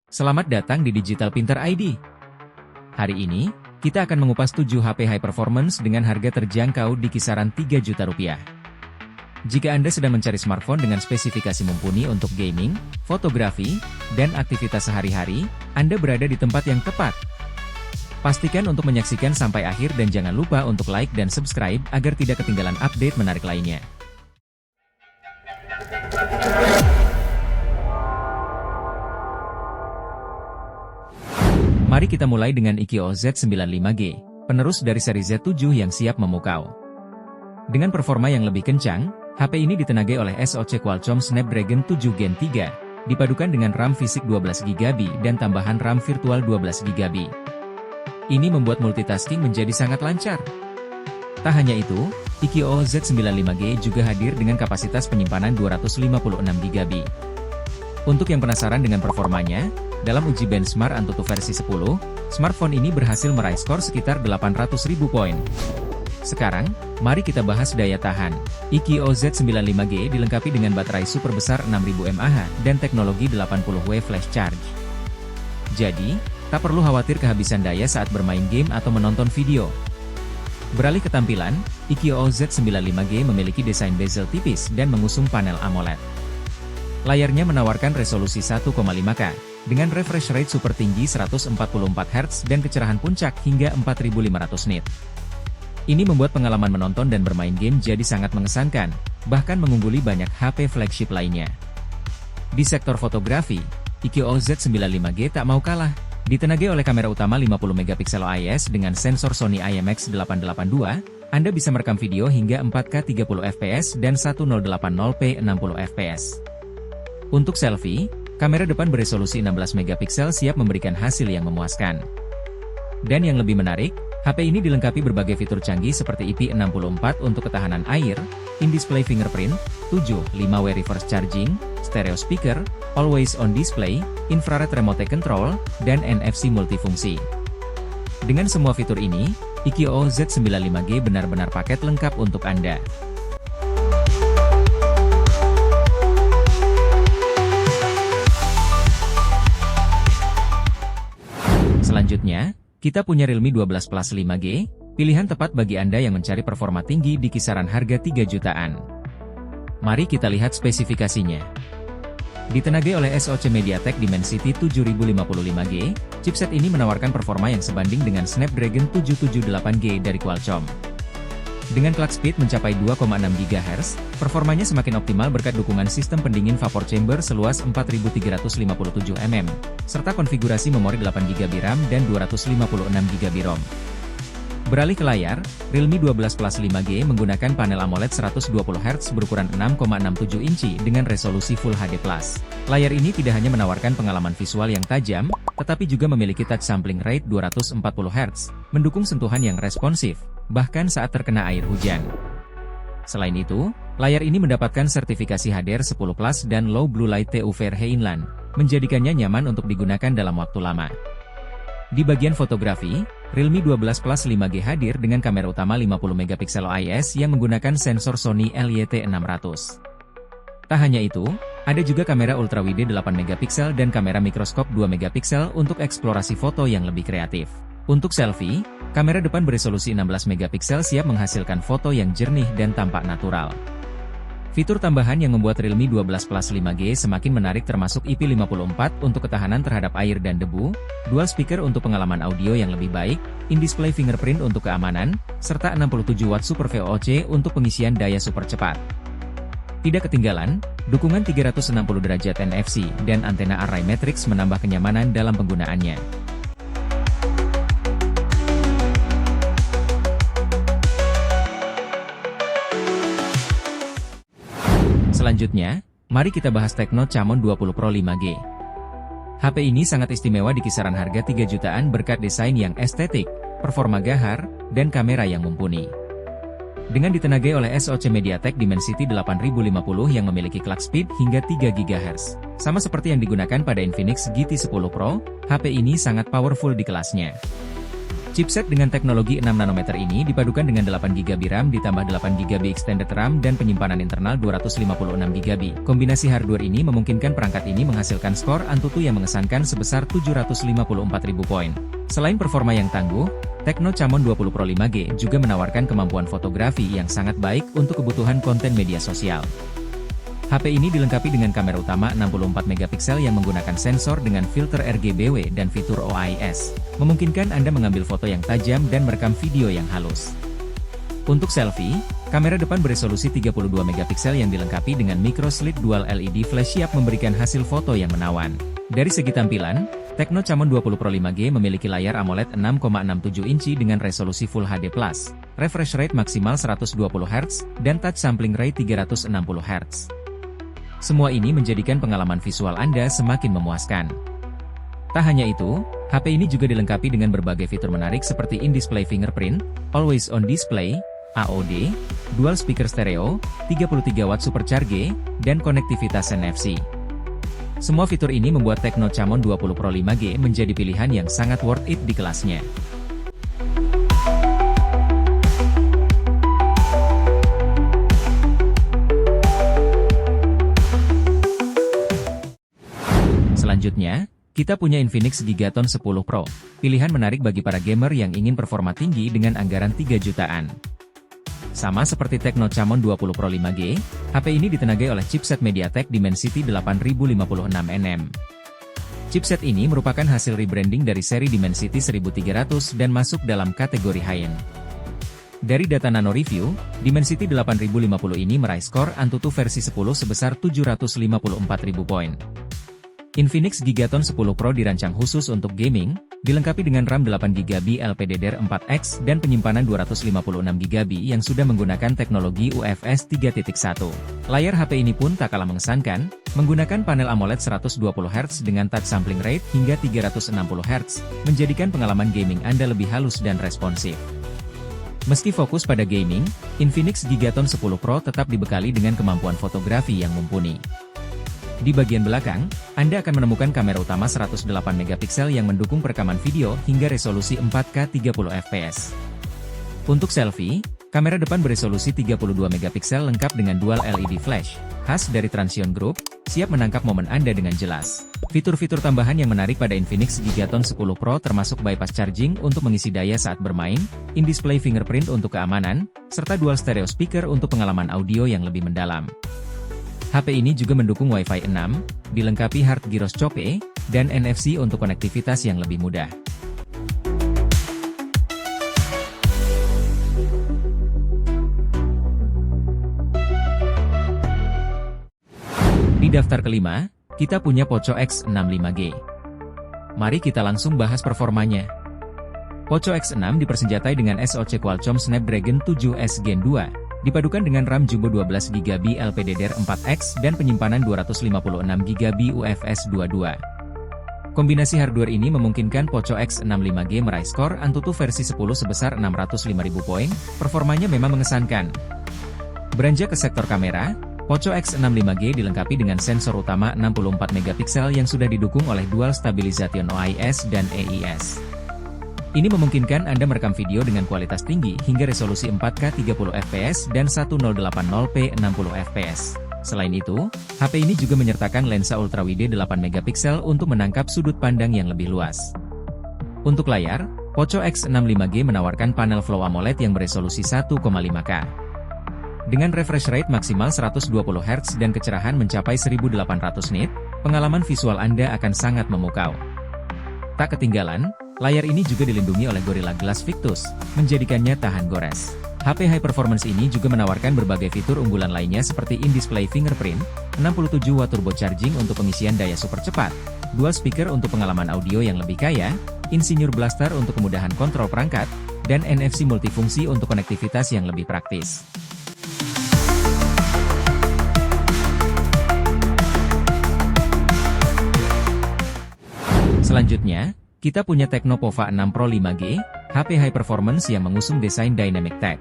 Selamat datang di Digital Pinter ID. Hari ini, kita akan mengupas 7 HP high performance dengan harga terjangkau di kisaran 3 juta rupiah. Jika Anda sedang mencari smartphone dengan spesifikasi mumpuni untuk gaming, fotografi, dan aktivitas sehari-hari, Anda berada di tempat yang tepat. Pastikan untuk menyaksikan sampai akhir dan jangan lupa untuk like dan subscribe agar tidak ketinggalan update menarik lainnya. Mari kita mulai dengan Ikio Z95G, penerus dari seri Z7 yang siap memukau. Dengan performa yang lebih kencang, HP ini ditenagai oleh SoC Qualcomm Snapdragon 7 Gen 3, dipadukan dengan RAM fisik 12GB dan tambahan RAM virtual 12GB. Ini membuat multitasking menjadi sangat lancar. Tak hanya itu, Ikio Z95G juga hadir dengan kapasitas penyimpanan 256GB. Untuk yang penasaran dengan performanya, dalam uji benchmark Antutu versi 10, smartphone ini berhasil meraih skor sekitar 800.000 poin. Sekarang, mari kita bahas daya tahan. Ikio Z95G dilengkapi dengan baterai super besar 6000 mAh dan teknologi 80W flash charge. Jadi, tak perlu khawatir kehabisan daya saat bermain game atau menonton video. Beralih ke tampilan, Ikio Z95G memiliki desain bezel tipis dan mengusung panel AMOLED. Layarnya menawarkan resolusi 1,5K, dengan refresh rate super tinggi 144Hz dan kecerahan puncak hingga 4500 nit. Ini membuat pengalaman menonton dan bermain game jadi sangat mengesankan, bahkan mengungguli banyak HP flagship lainnya. Di sektor fotografi, Ikio Z95G tak mau kalah. Ditenagai oleh kamera utama 50MP OIS dengan sensor Sony IMX882, Anda bisa merekam video hingga 4K 30fps dan 1080p 60fps. Untuk selfie, kamera depan beresolusi 16MP siap memberikan hasil yang memuaskan. Dan yang lebih menarik, HP ini dilengkapi berbagai fitur canggih seperti IP64 untuk ketahanan air, in-display fingerprint, 5W reverse charging, stereo speaker, always on display, infrared remote control, dan NFC multifungsi. Dengan semua fitur ini, Ikio Z95G benar-benar paket lengkap untuk Anda. Selanjutnya, kita punya Realme 12 Plus 5G, pilihan tepat bagi Anda yang mencari performa tinggi di kisaran harga 3 jutaan. Mari kita lihat spesifikasinya. Ditenagai oleh SoC MediaTek Dimensity 7055G, chipset ini menawarkan performa yang sebanding dengan Snapdragon 778G dari Qualcomm. Dengan clock speed mencapai 2,6 GHz, performanya semakin optimal berkat dukungan sistem pendingin vapor chamber seluas 4357 mm, serta konfigurasi memori 8GB RAM dan 256GB ROM. Beralih ke layar, Realme 12 Plus 5G menggunakan panel AMOLED 120Hz berukuran 6,67 inci dengan resolusi Full HD+. Layar ini tidak hanya menawarkan pengalaman visual yang tajam, tetapi juga memiliki touch sampling rate 240Hz, mendukung sentuhan yang responsif, bahkan saat terkena air hujan. Selain itu, layar ini mendapatkan sertifikasi HDR10+ dan Low Blue Light TÜV Rheinland, menjadikannya nyaman untuk digunakan dalam waktu lama. Di bagian fotografi, Realme 12 Plus 5G hadir dengan kamera utama 50MP OIS yang menggunakan sensor Sony LYT600. Tak hanya itu, ada juga kamera ultrawide 8MP dan kamera mikroskop 2MP untuk eksplorasi foto yang lebih kreatif. Untuk selfie, kamera depan beresolusi 16MP siap menghasilkan foto yang jernih dan tampak natural. Fitur tambahan yang membuat Realme 12 Plus 5G semakin menarik termasuk IP54 untuk ketahanan terhadap air dan debu, dual speaker untuk pengalaman audio yang lebih baik, in-display fingerprint untuk keamanan, serta 67W Super VOC untuk pengisian daya super cepat. Tidak ketinggalan, dukungan 360 derajat NFC dan antena array matrix menambah kenyamanan dalam penggunaannya. Selanjutnya, mari kita bahas Tecno Camon 20 Pro 5G. HP ini sangat istimewa di kisaran harga 3 jutaan berkat desain yang estetik, performa gahar, dan kamera yang mumpuni. Dengan ditenagai oleh SoC MediaTek Dimensity 8050 yang memiliki clock speed hingga 3 GHz, sama seperti yang digunakan pada Infinix GT10 Pro, HP ini sangat powerful di kelasnya. Chipset dengan teknologi 6 nanometer ini dipadukan dengan 8GB RAM ditambah 8GB extended RAM dan penyimpanan internal 256GB. Kombinasi hardware ini memungkinkan perangkat ini menghasilkan skor Antutu yang mengesankan sebesar 754.000 poin. Selain performa yang tangguh, Tecno Camon 20 Pro 5G juga menawarkan kemampuan fotografi yang sangat baik untuk kebutuhan konten media sosial. HP ini dilengkapi dengan kamera utama 64MP yang menggunakan sensor dengan filter RGBW dan fitur OIS, memungkinkan Anda mengambil foto yang tajam dan merekam video yang halus. Untuk selfie, kamera depan beresolusi 32MP yang dilengkapi dengan micro slit dual LED flash siap memberikan hasil foto yang menawan. Dari segi tampilan, Tecno Camon 20 Pro 5G memiliki layar AMOLED 6,67 inci dengan resolusi Full HD+, refresh rate maksimal 120Hz, dan touch sampling rate 360Hz. Semua ini menjadikan pengalaman visual Anda semakin memuaskan. Tak hanya itu, HP ini juga dilengkapi dengan berbagai fitur menarik seperti in-display fingerprint, always on display, AOD, dual speaker stereo, 33W supercharge, dan konektivitas NFC. Semua fitur ini membuat Tecno Camon 20 Pro 5G menjadi pilihan yang sangat worth it di kelasnya. Selanjutnya, kita punya Infinix Gigaton 10 Pro, pilihan menarik bagi para gamer yang ingin performa tinggi dengan anggaran 3 jutaan. Sama seperti Tecno Camon 20 Pro 5G, HP ini ditenagai oleh chipset MediaTek Dimensity 8056nm. Chipset ini merupakan hasil rebranding dari seri Dimensity 1300 dan masuk dalam kategori high-end. Dari data Nano Review, Dimensity 8050 ini meraih skor Antutu versi 10 sebesar 754.000 poin. Infinix Gigaton 10 Pro dirancang khusus untuk gaming, dilengkapi dengan RAM 8GB LPDDR4X dan penyimpanan 256GB yang sudah menggunakan teknologi UFS 3.1. Layar HP ini pun tak kalah mengesankan, menggunakan panel AMOLED 120Hz dengan touch sampling rate hingga 360Hz, menjadikan pengalaman gaming Anda lebih halus dan responsif. Meski fokus pada gaming, Infinix Gigaton 10 Pro tetap dibekali dengan kemampuan fotografi yang mumpuni. Di bagian belakang, Anda akan menemukan kamera utama 108MP yang mendukung perekaman video hingga resolusi 4K 30fps. Untuk selfie, kamera depan beresolusi 32MP lengkap dengan dual LED flash, khas dari Transsion Group, siap menangkap momen Anda dengan jelas. Fitur-fitur tambahan yang menarik pada Infinix Gigaton 10 Pro termasuk bypass charging untuk mengisi daya saat bermain, in-display fingerprint untuk keamanan, serta dual stereo speaker untuk pengalaman audio yang lebih mendalam. HP ini juga mendukung Wi-Fi 6, dilengkapi hard gyroscope, dan NFC untuk konektivitas yang lebih mudah. Di daftar kelima, kita punya Poco X65G. Mari kita langsung bahas performanya. Poco X6 dipersenjatai dengan SoC Qualcomm Snapdragon 7S Gen 2. Dipadukan dengan RAM Jumbo 12GB LPDDR4X dan penyimpanan 256GB UFS 2.2. Kombinasi hardware ini memungkinkan Poco X65G meraih skor Antutu versi 10 sebesar 605.000 poin, performanya memang mengesankan. Beranjak ke sektor kamera, Poco X65G dilengkapi dengan sensor utama 64MP yang sudah didukung oleh Dual Stabilization OIS dan EIS. Ini memungkinkan Anda merekam video dengan kualitas tinggi hingga resolusi 4K 30fps dan 1080p 60fps. Selain itu, HP ini juga menyertakan lensa ultrawide 8MP untuk menangkap sudut pandang yang lebih luas. Untuk layar, Poco X65G menawarkan panel Flow AMOLED yang beresolusi 1,5K. Dengan refresh rate maksimal 120Hz dan kecerahan mencapai 1800 nit, pengalaman visual Anda akan sangat memukau. Tak ketinggalan, layar ini juga dilindungi oleh Gorilla Glass Victus, menjadikannya tahan gores. HP high performance ini juga menawarkan berbagai fitur unggulan lainnya seperti in-display fingerprint, 67W turbo charging untuk pengisian daya super cepat, dual speaker untuk pengalaman audio yang lebih kaya, Insinyur Blaster untuk kemudahan kontrol perangkat, dan NFC multifungsi untuk konektivitas yang lebih praktis. Selanjutnya, kita punya Tecno Pova 6 Pro 5G, HP high performance yang mengusung desain Dynamic Tech.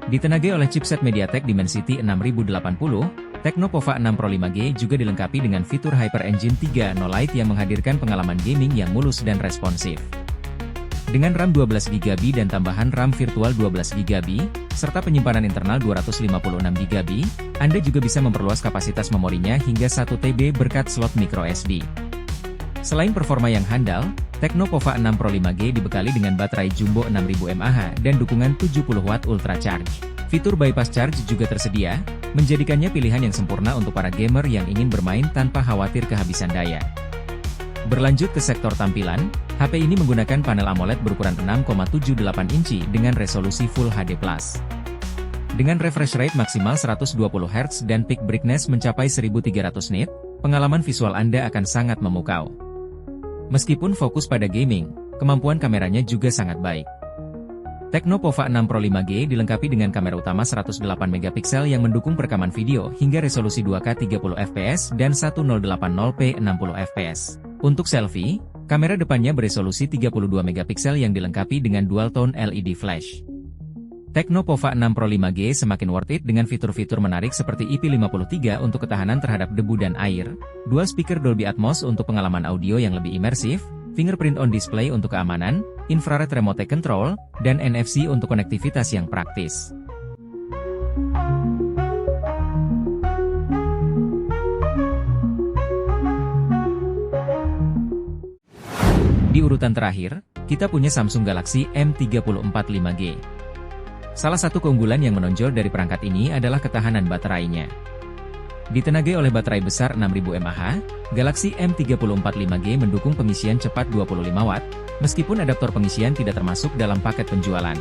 Ditenagai oleh chipset MediaTek Dimensity 6080, Tecno Pova 6 Pro 5G juga dilengkapi dengan fitur Hyper Engine 3.0 Lite yang menghadirkan pengalaman gaming yang mulus dan responsif. Dengan RAM 12GB dan tambahan RAM virtual 12GB, serta penyimpanan internal 256GB, Anda juga bisa memperluas kapasitas memorinya hingga 1TB berkat slot microSD. Selain performa yang handal, Tecno Pova 6 Pro 5G dibekali dengan baterai jumbo 6000 mAh dan dukungan 70W Ultra Charge. Fitur bypass charge juga tersedia, menjadikannya pilihan yang sempurna untuk para gamer yang ingin bermain tanpa khawatir kehabisan daya. Berlanjut ke sektor tampilan, HP ini menggunakan panel AMOLED berukuran 6,78 inci dengan resolusi Full HD+. Dengan refresh rate maksimal 120Hz dan peak brightness mencapai 1300 nit, pengalaman visual Anda akan sangat memukau. Meskipun fokus pada gaming, kemampuan kameranya juga sangat baik. Tecno Pova 6 Pro 5G dilengkapi dengan kamera utama 108MP yang mendukung perekaman video hingga resolusi 2K 30fps dan 1080p 60fps. Untuk selfie, kamera depannya beresolusi 32MP yang dilengkapi dengan dual tone LED flash. Tecno Pova 6 Pro 5G semakin worth it dengan fitur-fitur menarik seperti IP53 untuk ketahanan terhadap debu dan air, dual speaker Dolby Atmos untuk pengalaman audio yang lebih imersif, fingerprint on display untuk keamanan, infrared remote control, dan NFC untuk konektivitas yang praktis. Di urutan terakhir, kita punya Samsung Galaxy M34 5G. Salah satu keunggulan yang menonjol dari perangkat ini adalah ketahanan baterainya. Ditenagai oleh baterai besar 6000 mAh, Galaxy M34 5G mendukung pengisian cepat 25W, meskipun adaptor pengisian tidak termasuk dalam paket penjualan.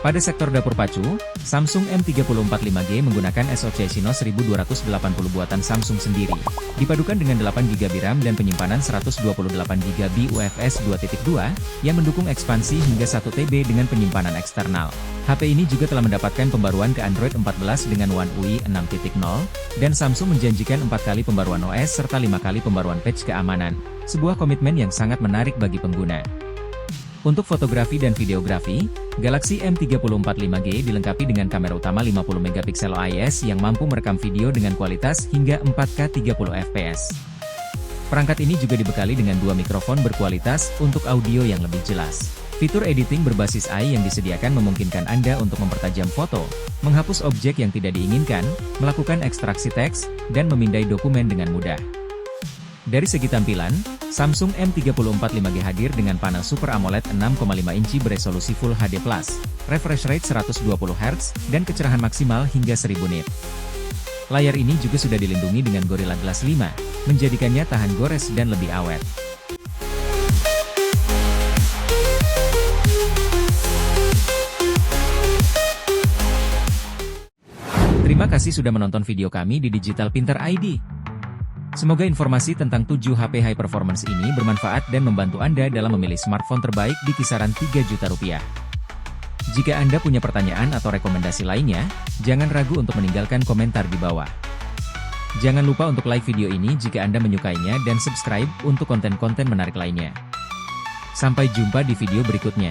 Pada sektor dapur pacu, Samsung M34 5G menggunakan SoC Exynos 1280 buatan Samsung sendiri, dipadukan dengan 8GB RAM dan penyimpanan 128GB UFS 2.2, yang mendukung ekspansi hingga 1TB dengan penyimpanan eksternal. HP ini juga telah mendapatkan pembaruan ke Android 14 dengan One UI 6.0, dan Samsung menjanjikan 4 kali pembaruan OS serta 5 kali pembaruan patch keamanan, sebuah komitmen yang sangat menarik bagi pengguna. Untuk fotografi dan videografi, Galaxy M34 5G dilengkapi dengan kamera utama 50MP OIS yang mampu merekam video dengan kualitas hingga 4K 30fps. Perangkat ini juga dibekali dengan 2 mikrofon berkualitas untuk audio yang lebih jelas. Fitur editing berbasis AI yang disediakan memungkinkan Anda untuk mempertajam foto, menghapus objek yang tidak diinginkan, melakukan ekstraksi teks, dan memindai dokumen dengan mudah. Dari segi tampilan, Samsung M34 5G hadir dengan panel Super AMOLED 6,5 inci beresolusi Full HD+, refresh rate 120Hz, dan kecerahan maksimal hingga 1000 nit. Layar ini juga sudah dilindungi dengan Gorilla Glass 5, menjadikannya tahan gores dan lebih awet. Terima kasih sudah menonton video kami di Digital Pinter ID. Semoga informasi tentang 7 HP high performance ini bermanfaat dan membantu Anda dalam memilih smartphone terbaik di kisaran 3 juta rupiah. Jika Anda punya pertanyaan atau rekomendasi lainnya, jangan ragu untuk meninggalkan komentar di bawah. Jangan lupa untuk like video ini jika Anda menyukainya dan subscribe untuk konten-konten menarik lainnya. Sampai jumpa di video berikutnya.